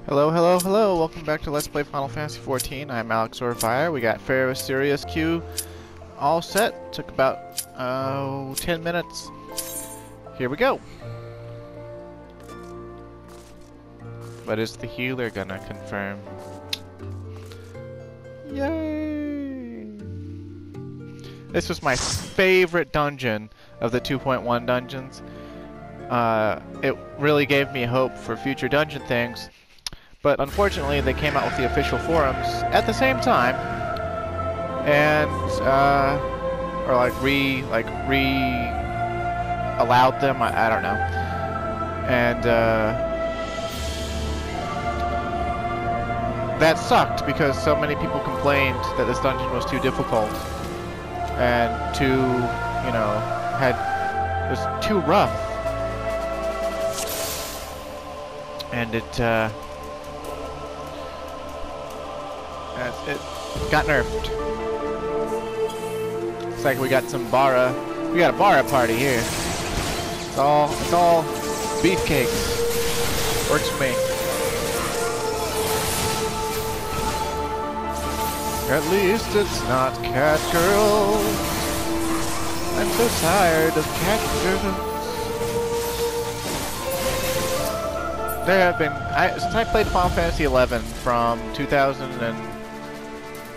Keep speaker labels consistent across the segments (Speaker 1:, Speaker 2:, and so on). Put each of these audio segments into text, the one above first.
Speaker 1: Hello, hello, hello! Welcome back to Let's Play Final Fantasy XIV. I'm Alex Orfire. We got Pharaoh Sirius Q all set. Took about 10 minutes. Here we go. But is the healer gonna confirm? Yay! This was my favorite dungeon of the 2.1 dungeons. It really gave me hope for future dungeon things. But unfortunately, they came out with the official forums at the same time, and or allowed them. I don't know, and that sucked because so many people complained that this dungeon was too difficult and too, it was too rough, and it got nerfed. Looks like we got some Bara. We got a Bara party here. It's all beefcakes. Works for me. At least it's not cat girls. I'm so tired of cat girls. There have been, since I played Final Fantasy XI from 2000 and,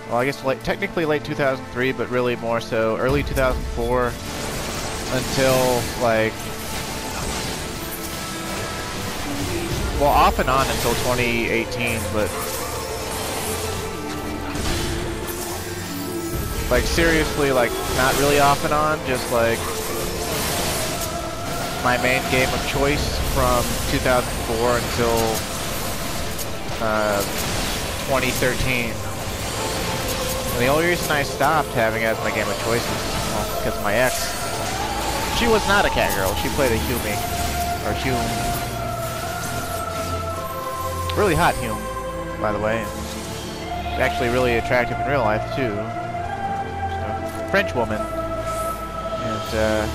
Speaker 1: well, I guess technically late 2003, but really more so early 2004 until well, off and on until 2018, but seriously, not really off and on, just my main game of choice from 2004 until 2013. And the only reason I stopped having it as my game of choice is, well, because of my ex. She was not a cat girl. She played a Hume. Or Hume. Really hot Hume, by the way. Actually really attractive in real life, too. Just a French woman. And,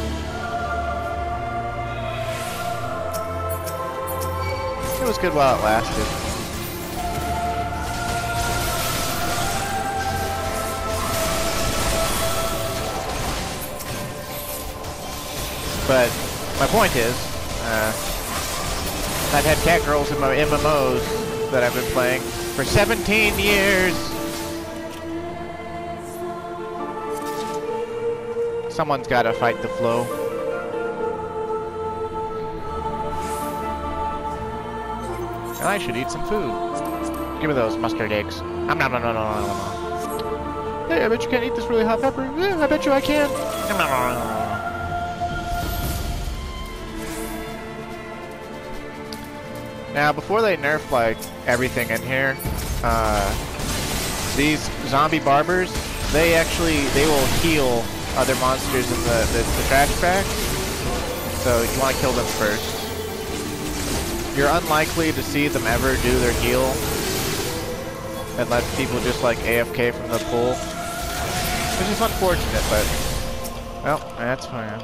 Speaker 1: it was good while it lasted. But my point is, I've had cat girls in my MMOs that I've been playing for 17 years. Someone's got to fight the flow. And I should eat some food. Give me those mustard eggs. Nom nom nom nom nom nom. Hey, I bet you can't eat this really hot pepper. Yeah, I bet you I can. Nom nom nom nom. Now, before they nerf everything in here, these zombie barbers, they will heal other monsters in the trash pack. So you want to kill them first. You're unlikely to see them ever do their heal unless people just AFK from the pool, which is unfortunate, but well, that's fine.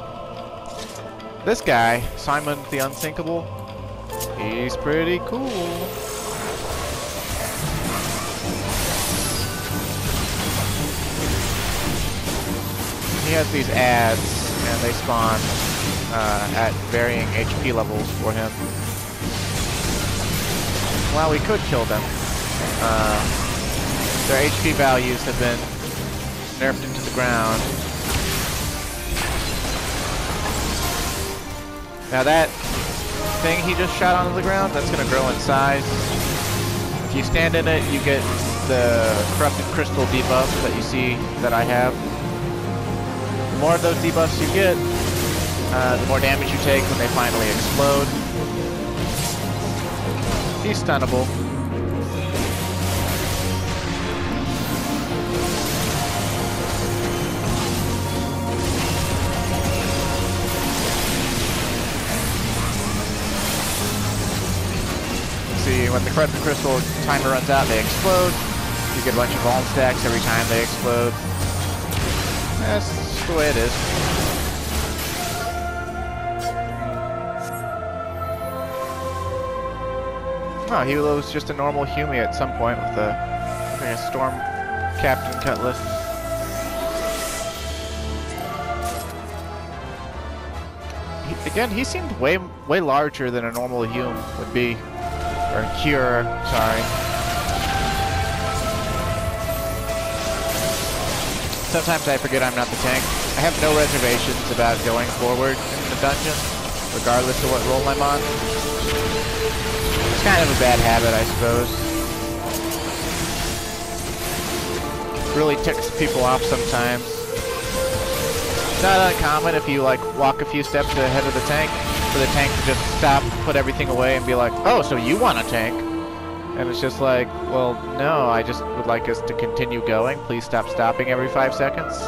Speaker 1: This guy, Simon the Unsinkable, he's pretty cool. He has these ads, and they spawn at varying HP levels for him. Well, we could kill them. Their HP values have been nerfed into the ground. Now that thing he just shot onto the ground, that's going to grow in size. If you stand in it, you get the corrupted crystal debuff that you see that I have. The more of those debuffs you get, the more damage you take when they finally explode. He's stunnable. See, when the corrupted crystal timer runs out, they explode. You get a bunch of vuln stacks every time they explode. That's just the way it is. No, he was just a normal Hume at some point with a Storm Captain Cutlass. Again, he seemed way larger than a normal Hume would be. Or Cure, sorry. Sometimes I forget I'm not the tank. I have no reservations about going forward in the dungeon, regardless of what role I'm on. It's kind of a bad habit, I suppose. Really ticks people off sometimes. It's not uncommon if you like walk a few steps ahead of the tank, for the tank to just stop, put everything away, and be like, "Oh, so you want a tank?" And it's just like, well, no, I just would like us to continue going. Please stop stopping every 5 seconds.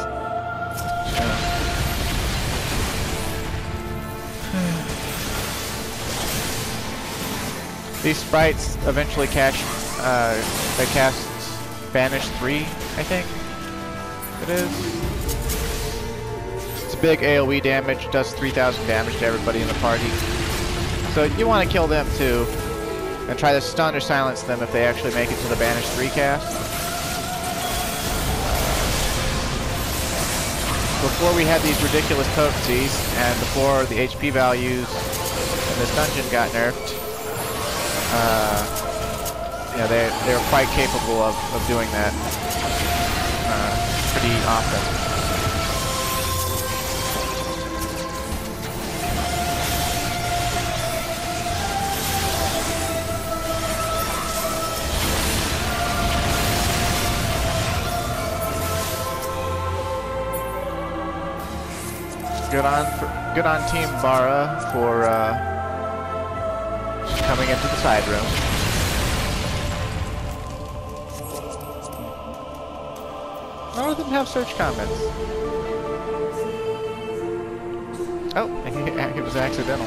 Speaker 1: These sprites eventually cast Banish 3, I think it is. It's a big AoE damage, does 3,000 damage to everybody in the party. So you want to kill them too, and try to stun or silence them if they actually make it to the Banish 3 cast. Before we had these ridiculous potencies, and before the HP values in this dungeon got nerfed, you know, they were quite capable of doing that pretty often. Good on Team Bara for coming into the side room. None of them have search comments. Oh, it was accidental.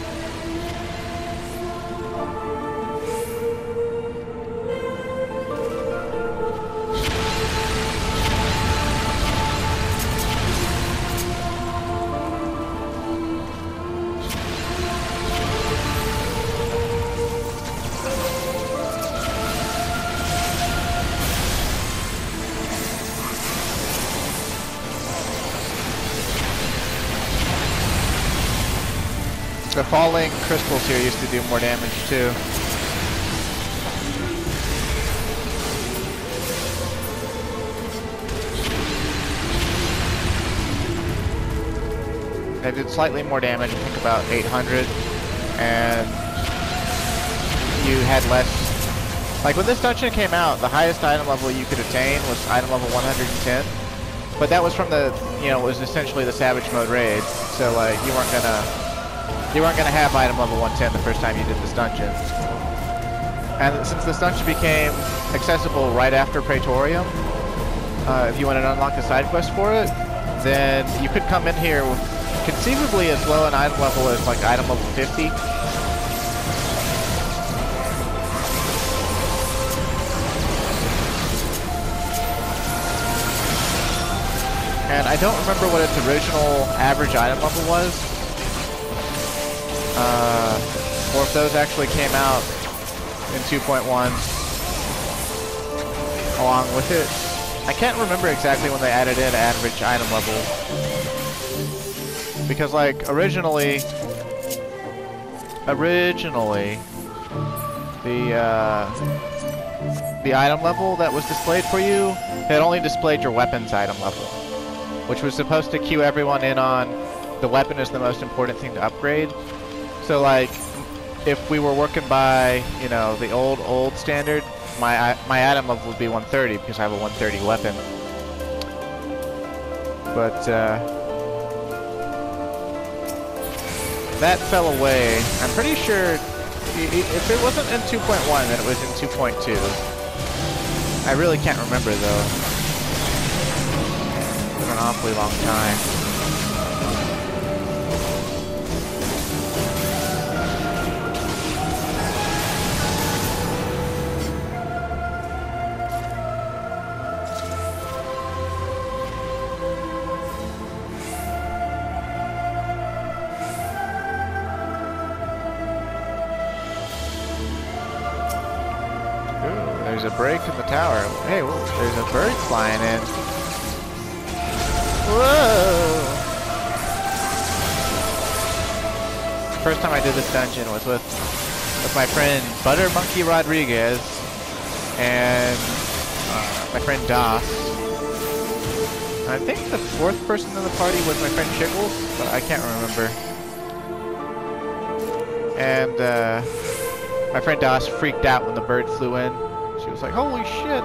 Speaker 1: The falling crystals here used to do more damage too. They did slightly more damage, I think about 800, and you had less. Like when this dungeon came out, the highest item level you could attain was item level 110, but that was from the, you know, it was essentially the Savage Mode raid, so like you weren't gonna have item level 110 the first time you did this dungeon. And since this dungeon became accessible right after Praetorium, if you wanted to unlock the side quest for it, then you could come in here with conceivably as low an item level as like item level 50. And I don't remember what its original average item level was. Or if those actually came out in 2.1 along with it. I can't remember exactly when they added in average item level. Because like originally the item level that was displayed for you had only displayed your weapons item level, which was supposed to cue everyone in on the weapon is the most important thing to upgrade. So like, if we were working by, you know, the old standard, my item level would be 130 because I have a 130 weapon. But that fell away. I'm pretty sure if it wasn't in 2.1, then it was in 2.2. I really can't remember though. It's been an awfully long time. Ooh, there's a break in the tower. Hey, whoa, there's a bird flying in. Whoa! First time I did this dungeon was with my friend Butter Monkey Rodriguez and my friend Das. I think the fourth person in the party was my friend Chiggles, but I can't remember. And my friend Das freaked out when the bird flew in. She was like, "Holy shit!"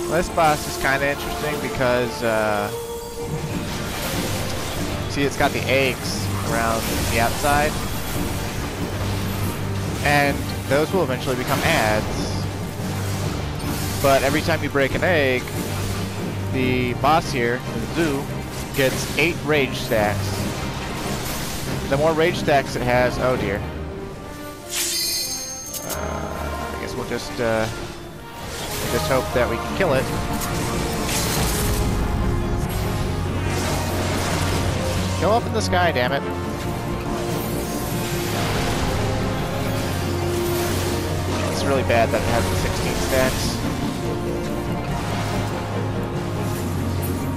Speaker 1: Well, this boss is kind of interesting because, see, it's got the eggs around the outside, and those will eventually become adds. But every time you break an egg, the boss here, the Zoo, gets 8 rage stacks. The more rage stacks it has, oh dear. I guess we'll just hope that we can kill it. Go up in the sky, damn it. It's really bad that it has the 16 stacks.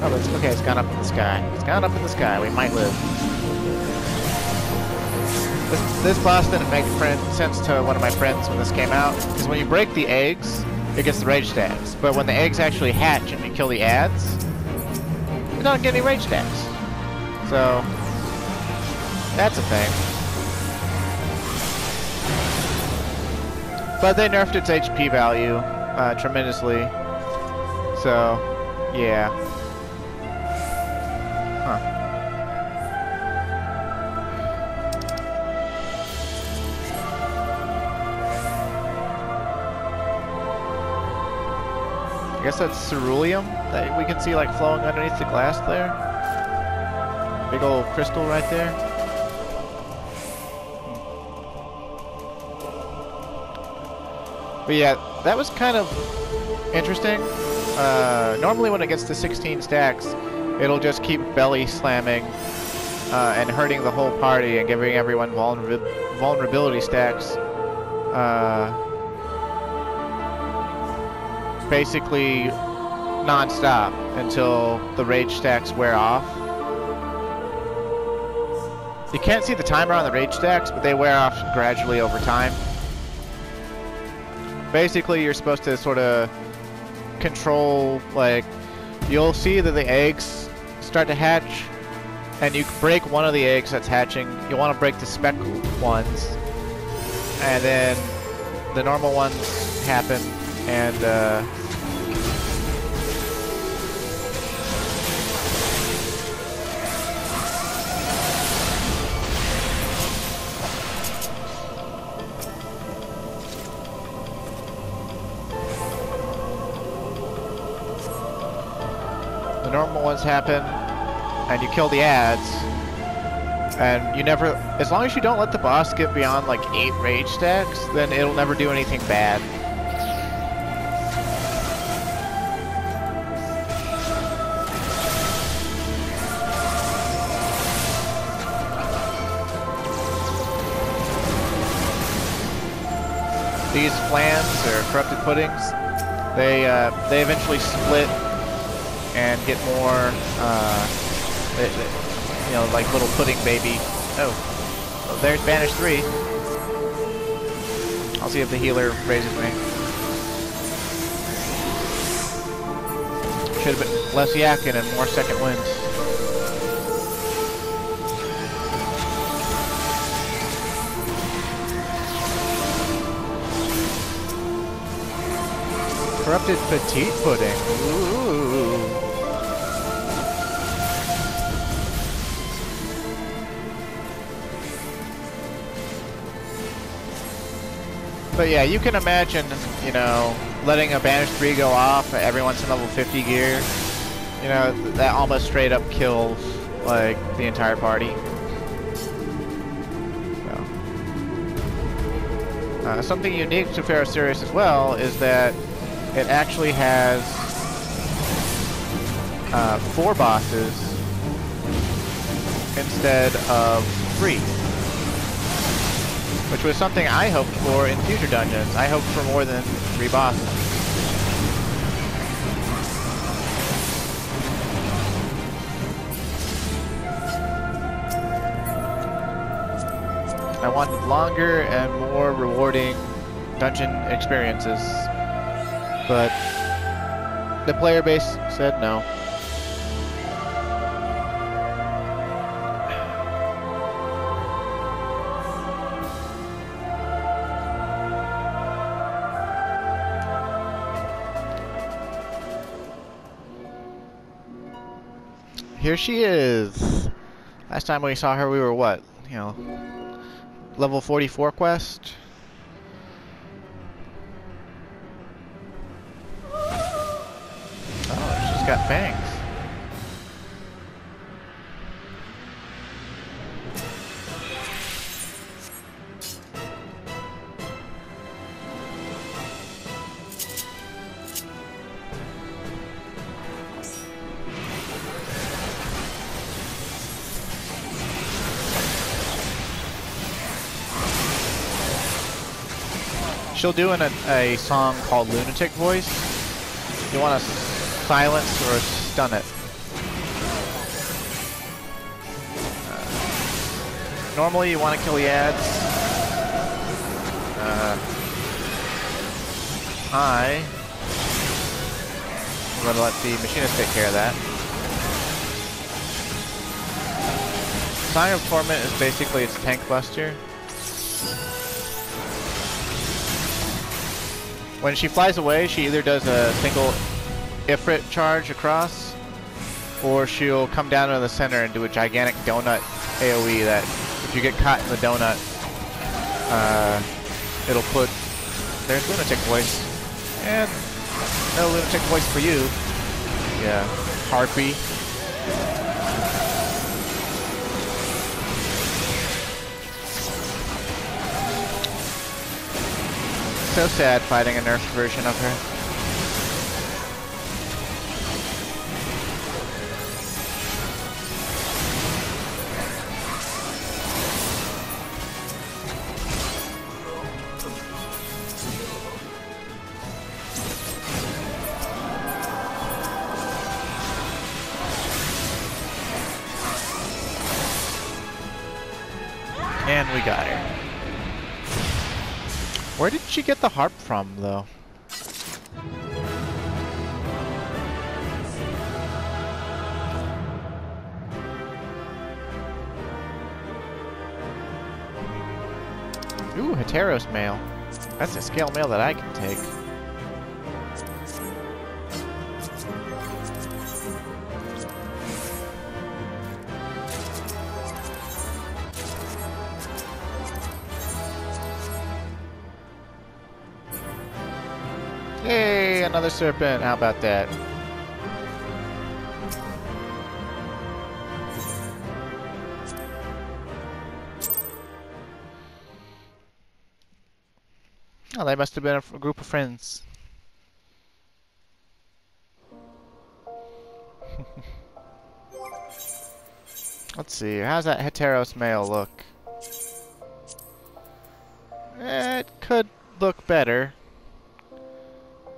Speaker 1: Oh, that's okay, it's gone up in the sky. It's gone up in the sky. We might live. This boss didn't make sense to one of my friends when this came out, because when you break the eggs, it gets the rage stacks. But when the eggs actually hatch and you kill the adds, you don't get any rage stacks. So, that's a thing. But they nerfed its HP value tremendously. So, yeah. Huh. I guess that's ceruleum that we can see like flowing underneath the glass there. Big old crystal right there. But yeah, that was kind of interesting. Normally when it gets to 16 stacks, it'll just keep belly slamming and hurting the whole party and giving everyone vulnerability stacks. Basically non-stop until the rage stacks wear off. You can't see the timer on the rage stacks, but they wear off gradually over time. Basically, you're supposed to sort of control, like, you'll see that the eggs start to hatch, and you break one of the eggs that's hatching. You want to break the speckled ones, and then the normal ones happen, and normal ones happen, and you kill the adds, and you never, as long as you don't let the boss get beyond like 8 rage stacks, then it'll never do anything bad. These flans, or corrupted puddings, they eventually split and get more, you know, like little pudding baby. Oh, there's Banish 3. I'll see if the healer raises me. Should have been less yakking and more second winds. Corrupted petite pudding. Ooh. But yeah, you can imagine, you know, letting a Banish 3 go off every once in level 50 gear. You know, that almost straight up kills, like, the entire party. So. Something unique to Pharaoh Sirius as well is that it actually has 4 bosses instead of 3. which was something I hoped for in future dungeons. I hoped for more than 3 bosses. I wanted longer and more rewarding dungeon experiences, but the player base said no. Here she is. Last time we saw her, we were what? You know, level 44 quest. Oh, she's got fangs. She'll do a song called Lunatic Voice. You want to silence or stun it. Normally you want to kill the ads. I'm going to let the machinist take care of that. Song of Torment is basically its tank buster. When she flies away, she either does a single Ifrit charge across, or she'll come down to the center and do a gigantic donut AoE that, if you get caught in the donut, it'll put... There's Lunatic Voice. And no Lunatic Voice for you. Yeah, Harpy. So sad fighting a nerfed version of her. And we got her. Where did she get the harp from, though? Ooh, Heteros mail. That's a scale mail that I can take. Hey, another serpent. How about that? Oh, they must have been a group of friends. Let's see. How's that Heteros male look? It could look better.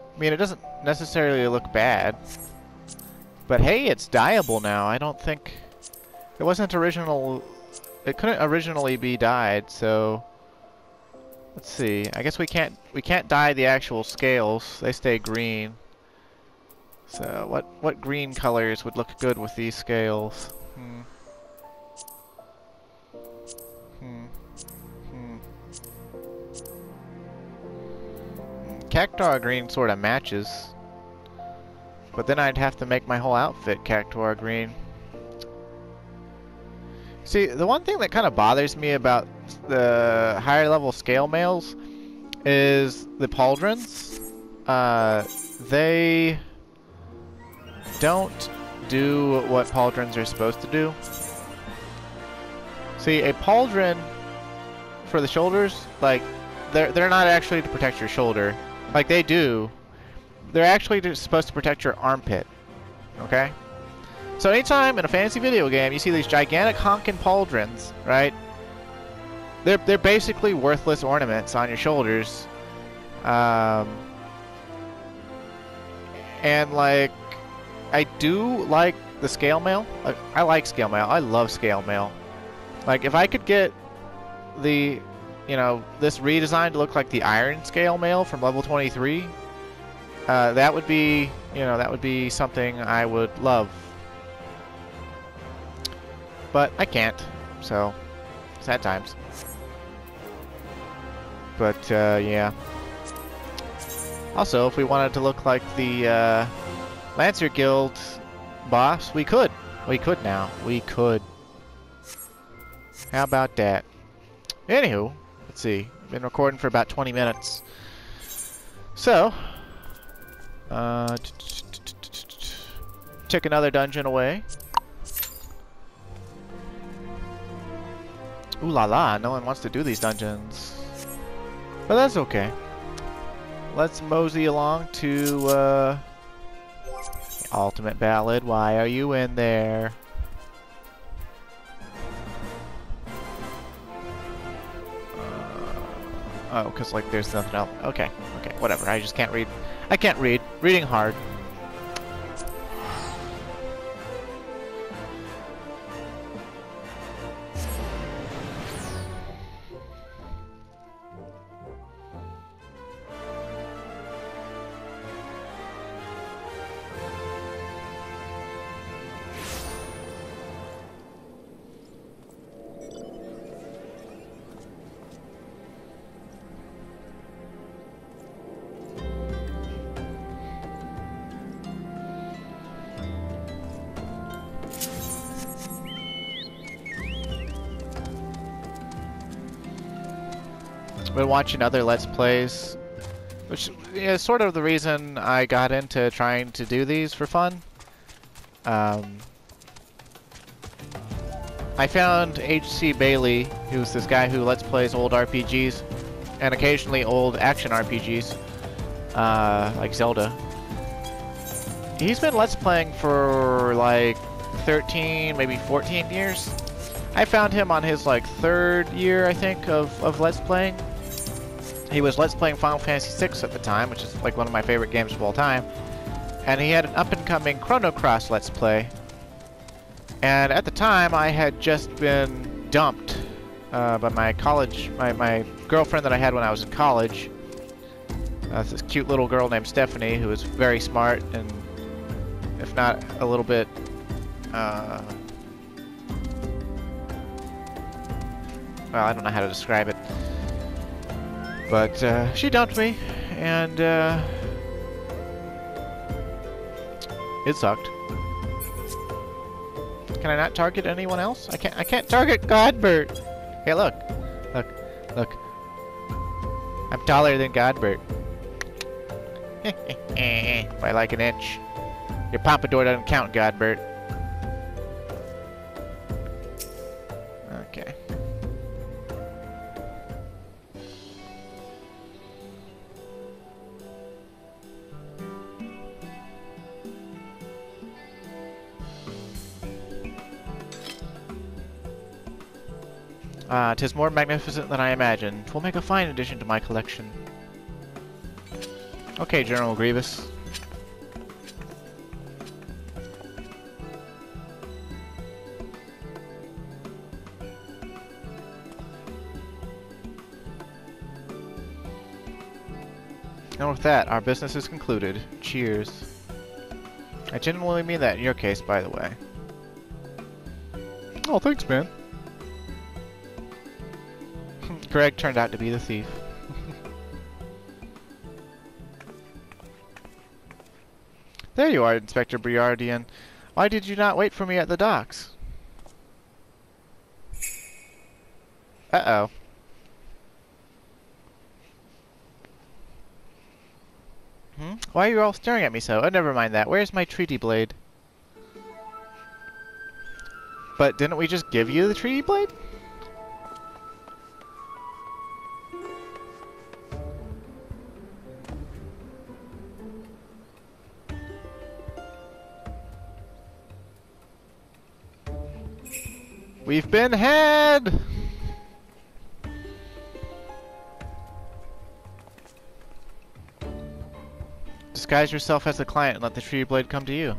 Speaker 1: I mean, it doesn't necessarily look bad. But hey, it's dyeable now. I don't think... It wasn't original... It couldn't originally be dyed, so... Let's see. I guess we can't dye the actual scales. They stay green. So, what green colors would look good with these scales? Cactuar green sort of matches, but then I'd have to make my whole outfit Cactuar green. See, the one thing that kind of bothers me about the higher level scale mails is the pauldrons. They don't do what pauldrons are supposed to do. See, a pauldron for the shoulders, like, they're not actually to protect your shoulder. Like they do. They're actually just supposed to protect your armpit. Okay? So anytime in a fantasy video game you see these gigantic honkin' pauldrons, right? they're basically worthless ornaments on your shoulders. And like, I do like the scale mail. I like scale mail. I love scale mail. Like, if I could get the, you know, this redesign to look like the iron scale mail from level 23, that would be, you know, that would be something I would love. But I can't, so sad times. But yeah. Also, if we wanted to look like the Lancer Guild boss, we could. We could now. We could. How about that? Anywho, let's see. Been recording for about 20 minutes. So, took another dungeon away. Ooh la la, no one wants to do these dungeons. But that's okay. Let's mosey along to Ultimate Ballad. Why are you in there? Oh, because like there's nothing else. Okay, okay, whatever. I just can't read. I can't read. Reading hard. Been watching other Let's Plays, which is sort of the reason I got into trying to do these for fun. I found H.C. Bailey, who's this guy who Let's Plays old RPGs, and occasionally old action RPGs, like Zelda. He's been Let's Playing for like 13, maybe 14 years. I found him on his like 3rd year, I think, of Let's Playing. He was Let's Playing Final Fantasy VI at the time, which is like one of my favorite games of all time. And he had an up-and-coming Chrono Cross Let's Play. And at the time, I had just been dumped by my college, my girlfriend that I had when I was in college. This cute little girl named Stephanie, who was very smart and, if not a little bit, well, I don't know how to describe it. But she dumped me, and it sucked. Can I not target anyone else? I can't target Godbert. Hey, look, I'm taller than Godbert. By like an inch. Your pompadour doesn't count, Godbert. Okay. "'Tis more magnificent than I imagined. 'Twill make a fine addition to my collection." Okay, General Grievous. And with that, our business is concluded. Cheers. I genuinely mean that in your case, by the way. Oh, thanks, man. Greg turned out to be the thief. There you are, Inspector Briardian. Why did you not wait for me at the docks? Uh-oh. Why are you all staring at me so? Oh, never mind that. Where's my treaty blade? But didn't we just give you the treaty blade? We've been had! Disguise yourself as the client and let the Treaty Blade come to you.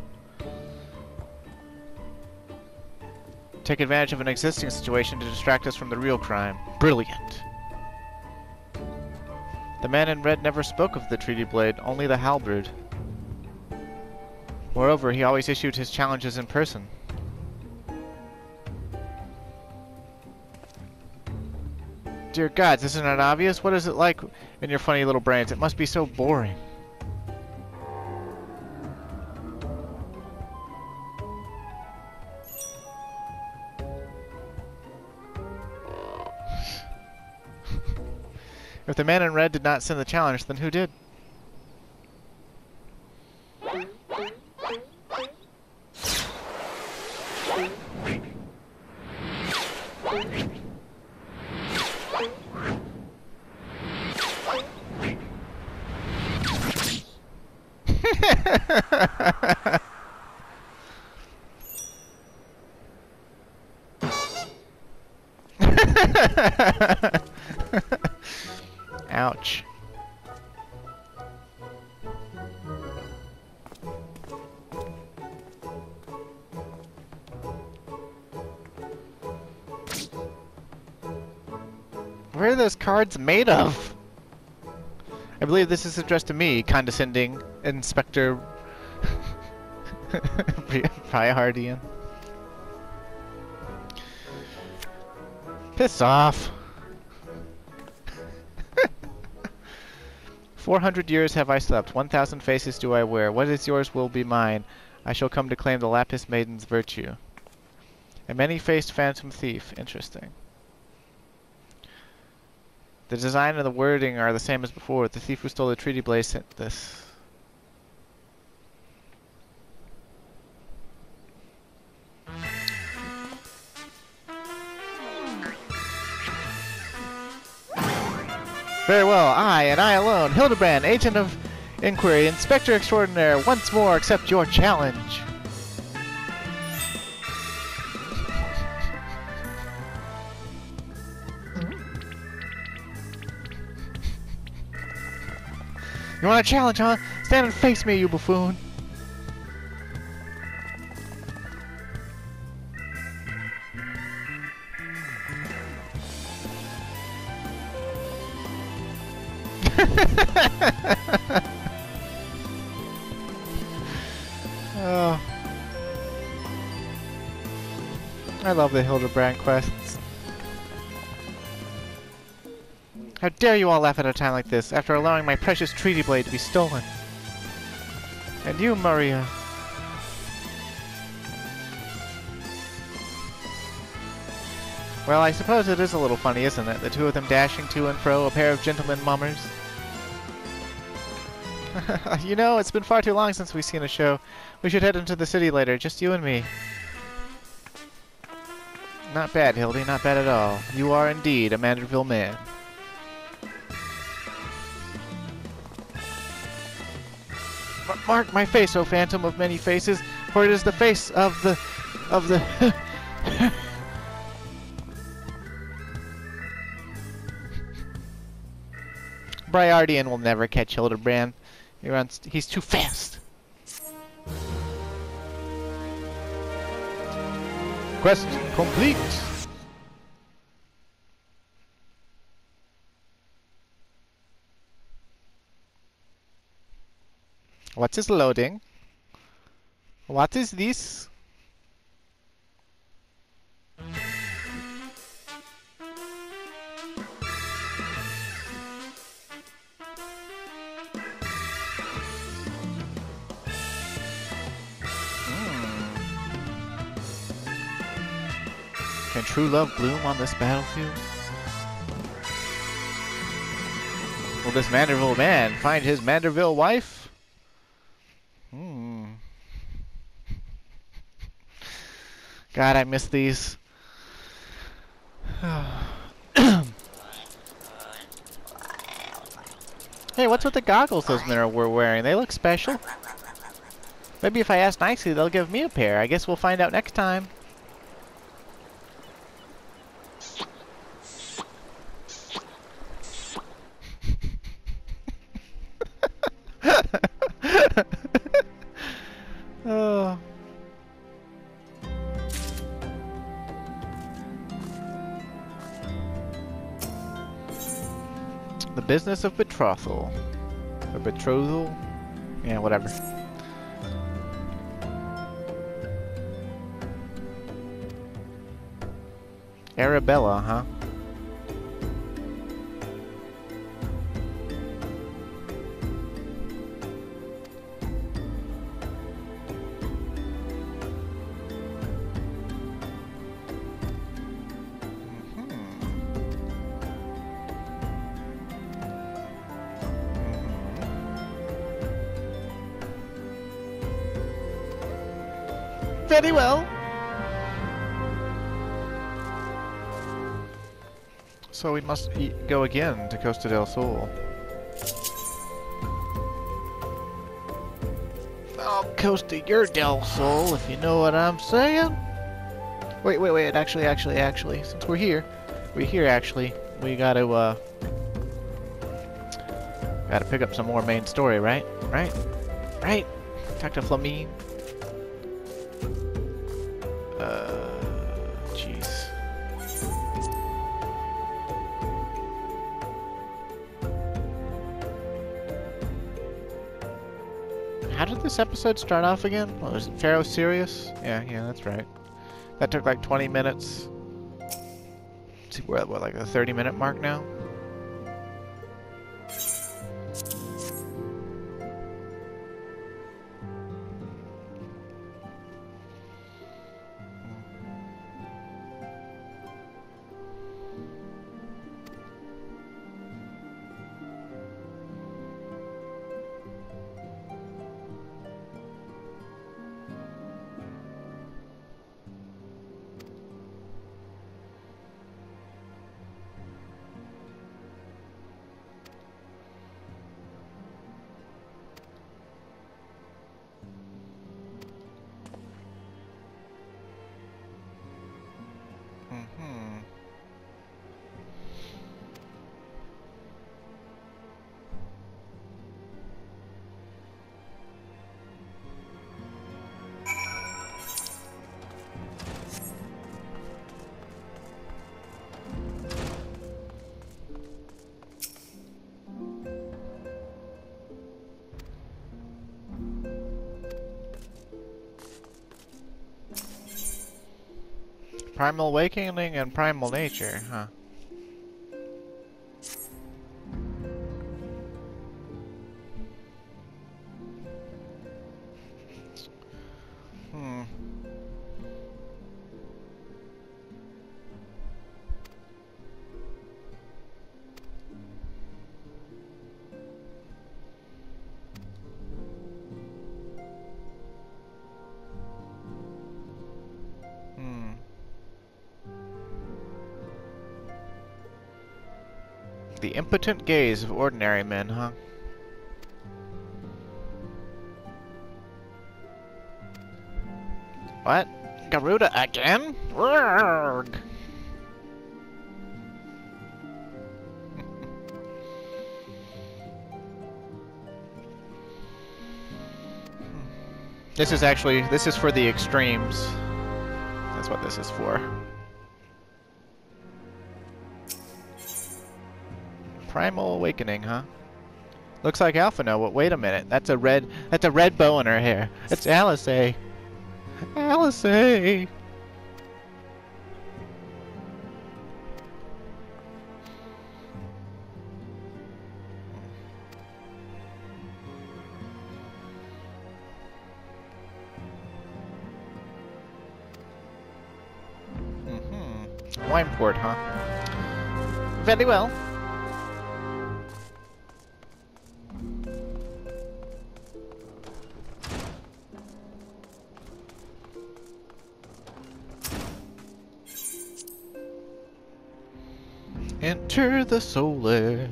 Speaker 1: Take advantage of an existing situation to distract us from the real crime. Brilliant. The man in red never spoke of the Treaty Blade, only the halberd. Moreover, he always issued his challenges in person. Dear gods, isn't it obvious? What is it like in your funny little brains? It must be so boring. If the man in red did not send the challenge, then who did? Ouch. What are those cards made of? I believe this is addressed to me, condescending Inspector Priordian. Piss off. 400 years have I slept, 1,000 faces do I wear. What is yours will be mine. I shall come to claim the Lapis Maiden's virtue. A many-faced phantom thief. Interesting. The design and the wording are the same as before. The thief who stole the Treaty Blade sent this. Very well, I, and I alone, Hildibrand, Agent of Inquiry, Inspector Extraordinaire, once more accept your challenge. You want a challenge, huh? Stand and face me, you buffoon. Oh. I love the Hildibrand quests. How dare you all laugh at a time like this, after allowing my precious Treaty Blade to be stolen. And you, Maria. Well, I suppose it is a little funny, isn't it? The two of them dashing to and fro, a pair of gentlemen mummers. You know, it's been far too long since we've seen a show. We should head into the city later, just you and me. Not bad, Hildy, not bad at all. You are indeed a Manderville man. Mark my face, O phantom of many faces, for it is the face of the... Briardian will never catch Hildibrand. He's too fast. Quest complete. What is loading? What is this? Can true love bloom on this battlefield? Will this Manderville man find his Manderville wife? God, I miss these. Hey, what's with the goggles those men were wearing? They look special. Maybe if I ask nicely, they'll give me a pair. I guess we'll find out next time. The business of betrothal. Or betrothal? Yeah, whatever. Arabella, huh? Very well. So we must go again to Costa del Sol. I'll Costa your del Sol, if you know what I'm saying. Wait. Actually, since we're here actually. We gotta pick up some more main story, right? Right? Talk to Flamine. Jeez. How did this episode start off again? What was it, Pharaoh Sirius? Yeah, that's right. That took like 20 minutes. Let's see, we're at what, like the 30-minute mark now? Primal Awakening and Primal Nature, huh? The impotent gaze of ordinary men, huh? What? Garuda again? Roarg! This is for the extremes. That's what this is for. Primal Awakening, huh? Looks like Alpha Noah. Wait a minute. That's a red bow in her hair. It's Alice. Alice. Wineport, huh? Very well. Enter the solar.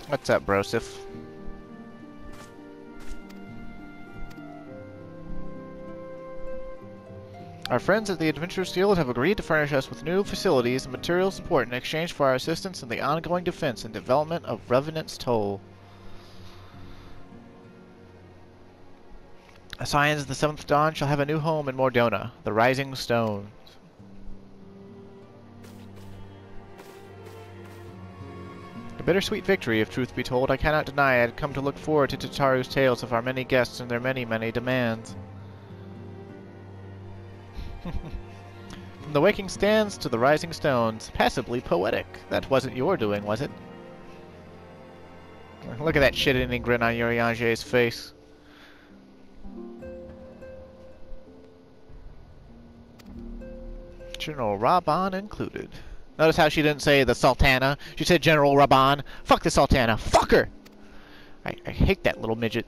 Speaker 1: What's up, Brosif? Our friends at the Adventurers Guild have agreed to furnish us with new facilities and material support in exchange for our assistance in the ongoing defense and development of Revenant's Toll. Scions of the Seventh Dawn shall have a new home in Mordona, the Rising Stone. A bittersweet victory, if truth be told. I cannot deny I had come to look forward to Tataru's tales of our many guests and their many, many demands. From the waking stands to the rising stones, passably poetic. That wasn't your doing, was it? Look at that shit-eating grin on Urianger's face. General Raban included. Notice how she didn't say the Sultana. She said General Raban. Fuck the Sultana. Fuck her! I hate that little midget.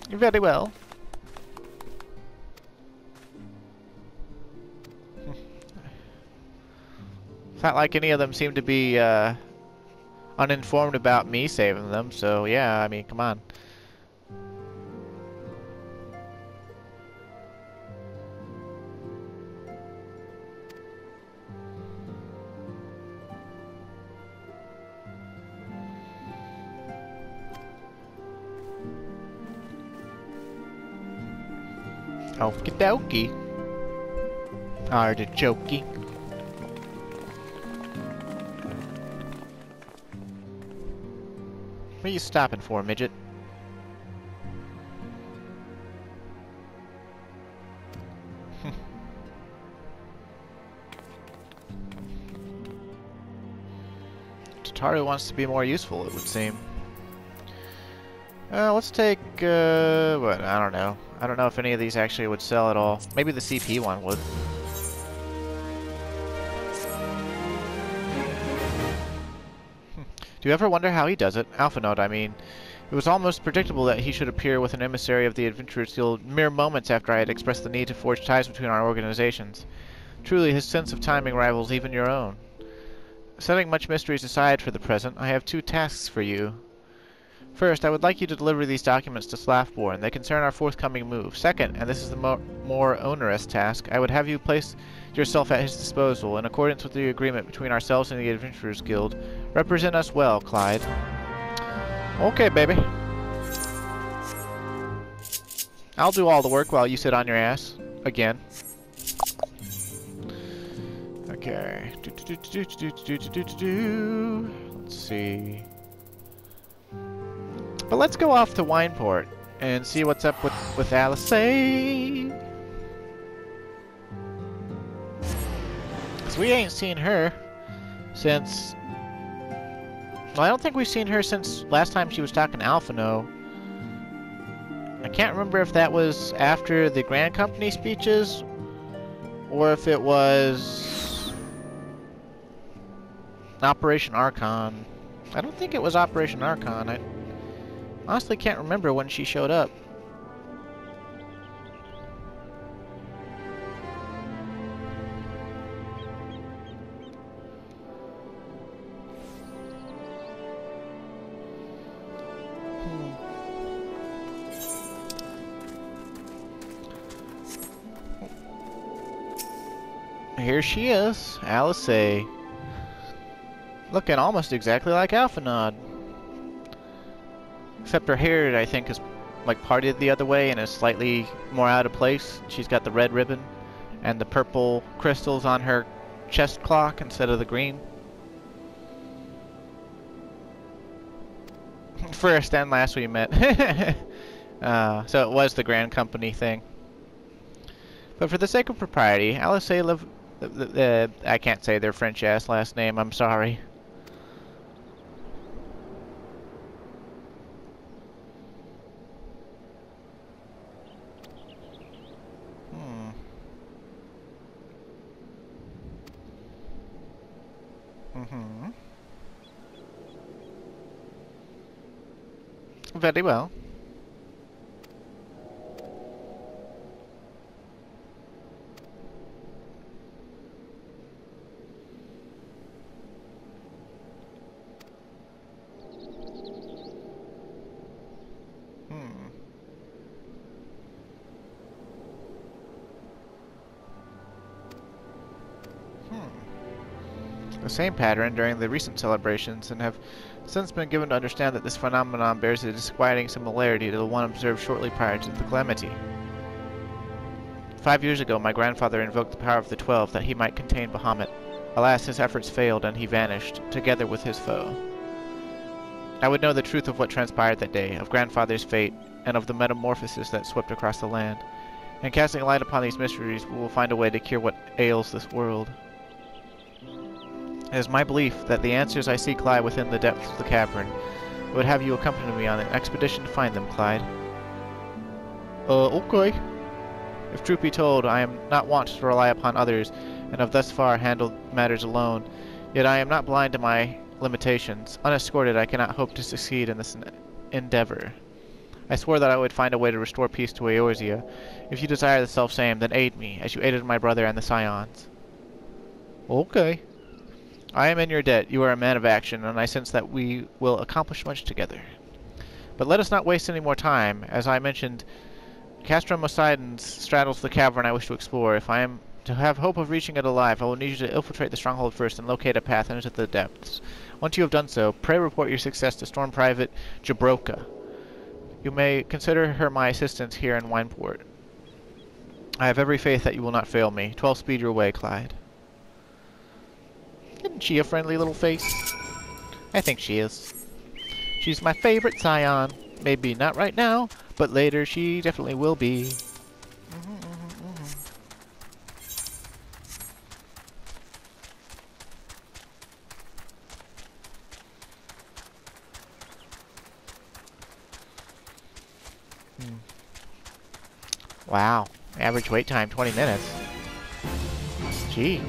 Speaker 1: Very well. It's not like any of them seem to be uninformed about me saving them, so yeah, I mean, come on. Okie dokie. Artichokey. What are you stopping for, midget? Tataru wants to be more useful, it would seem. Let's take, what, I don't know. I don't know if any of these actually would sell at all. Maybe the CP one would. Do you ever wonder how he does it? Alpha Node, I mean. It was almost predictable that he should appear with an emissary of the Adventurers Guild mere moments after I had expressed the need to forge ties between our organizations. Truly, his sense of timing rivals even your own. Setting much mysteries aside for the present, I have 2 tasks for you. First, I would like you to deliver these documents to Slaffborn. They concern our forthcoming move. Second, and this is the more onerous task, I would have you place yourself at his disposal, in accordance with the agreement between ourselves and the Adventurers Guild. Represent us well, Clyde. Okay, baby. I'll do all the work while you sit on your ass. Again. Okay. Let's see. But let's go off to Wineport and see what's up with Alice. Because we ain't seen her since... Well, I don't think we've seen her since last time she was talking to Alphino. I can't remember if that was after the Grand Company speeches or if it was Operation Archon. I don't think it was Operation Archon. I honestly can't remember when she showed up. Here she is, Alice A. Looking almost exactly like Alphanod. Except her hair, I think, is like parted the other way and is slightly more out of place. She's got the red ribbon and the purple crystals on her chest clock instead of the green. First and last we met. So it was the Grand Company thing. But for the sake of propriety, Alice A. I can't say their French-ass last name, I'm sorry. Very well. the same pattern during the recent celebrations, and have since been given to understand that this phenomenon bears a disquieting similarity to the one observed shortly prior to the calamity. 5 years ago, my grandfather invoked the power of the 12 that he might contain Bahamut. Alas, his efforts failed, and he vanished, together with his foe. I would know the truth of what transpired that day, of grandfather's fate, and of the metamorphosis that swept across the land. And casting light upon these mysteries, we will find a way to cure what ails this world. It is my belief that the answers I seek lie within the depths of the cavern. I would have you accompany me on an expedition to find them, Clyde. Okay. If truth be told, I am not wont to rely upon others, and have thus far handled matters alone. Yet I am not blind to my limitations. Unescorted, I cannot hope to succeed in this endeavor. I swore that I would find a way to restore peace to Eorzea. If you desire the self-same, then aid me, as you aided my brother and the Scions. Okay. I am in your debt. You are a man of action, and I sense that we will accomplish much together. But let us not waste any more time. As I mentioned, Castrum Poseidon straddles the cavern I wish to explore. If I am to have hope of reaching it alive, I will need you to infiltrate the stronghold first and locate a path into the depths. Once you have done so, pray report your success to Storm Private Jabroka. You may consider her my assistant here in Wineport. I have every faith that you will not fail me. 12 speed your way, Clyde. Isn't she a friendly little face? I think she is. She's my favorite Scion. Maybe not right now, but later she definitely will be. Wow. Average wait time 20 minutes. Gee.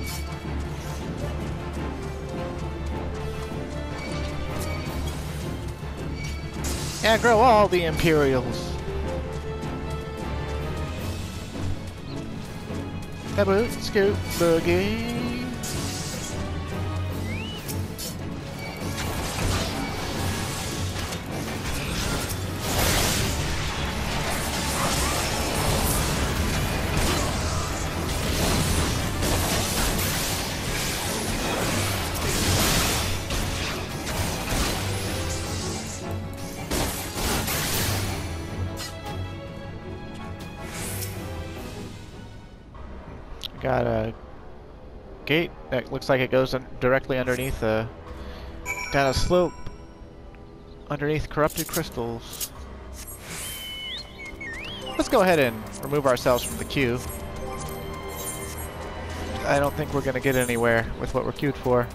Speaker 1: Aggro all the Imperials. Double scoop boogie. Got a gate that looks like it goes directly underneath a... Got a slope underneath corrupted crystals. Let's go ahead and remove ourselves from the queue. I don't think we're going to get anywhere with what we're queued for.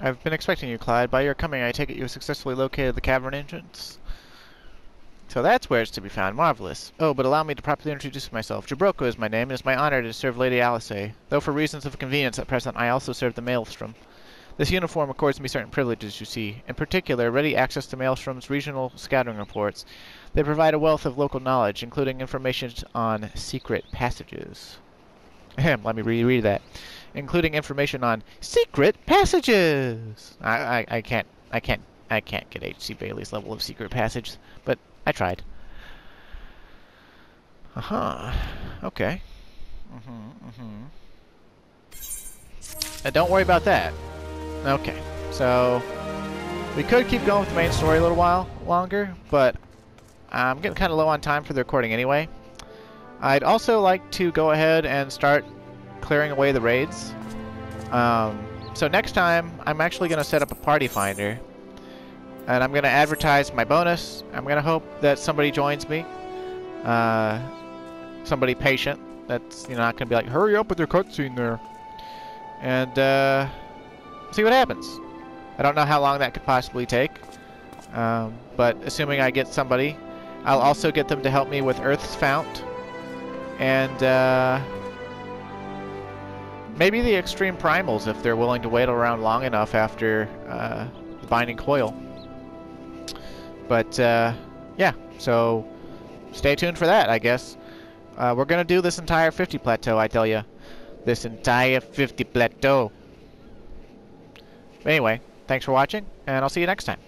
Speaker 1: I've been expecting you, Clyde. By your coming, I take it you have successfully located the cavern entrance. So that's where it's to be found. Marvelous. Oh, but allow me to properly introduce myself. Jabroka is my name, and it is my honor to serve Lady Alice. Though for reasons of convenience at present, I also serve the Maelstrom. This uniform accords me certain privileges, you see. In particular, ready access to Maelstrom's regional scouting reports. They provide a wealth of local knowledge, including information on secret passages. Let me reread that. Including information on secret passages. I can't get H.C. Bailey's level of secret passage, but I tried. Okay. And don't worry about that. Okay, so we could keep going with the main story a little while longer, but I'm getting kind of low on time for the recording anyway. I'd also like to go ahead and start clearing away the raids. So next time, I'm actually going to set up a party finder. And I'm going to advertise my bonus. I'm going to hope that somebody joins me. Somebody patient. That's, you know, not going to be like, hurry up with your cutscene there. And, see what happens. I don't know how long that could possibly take. But assuming I get somebody, I'll also get them to help me with Earth's Fount. And maybe the Extreme Primals if they're willing to wait around long enough after the Binding Coil. But yeah, so stay tuned for that, I guess. We're going to do this entire 50 plateau, I tell you. This entire 50 plateau. Anyway, thanks for watching, and I'll see you next time.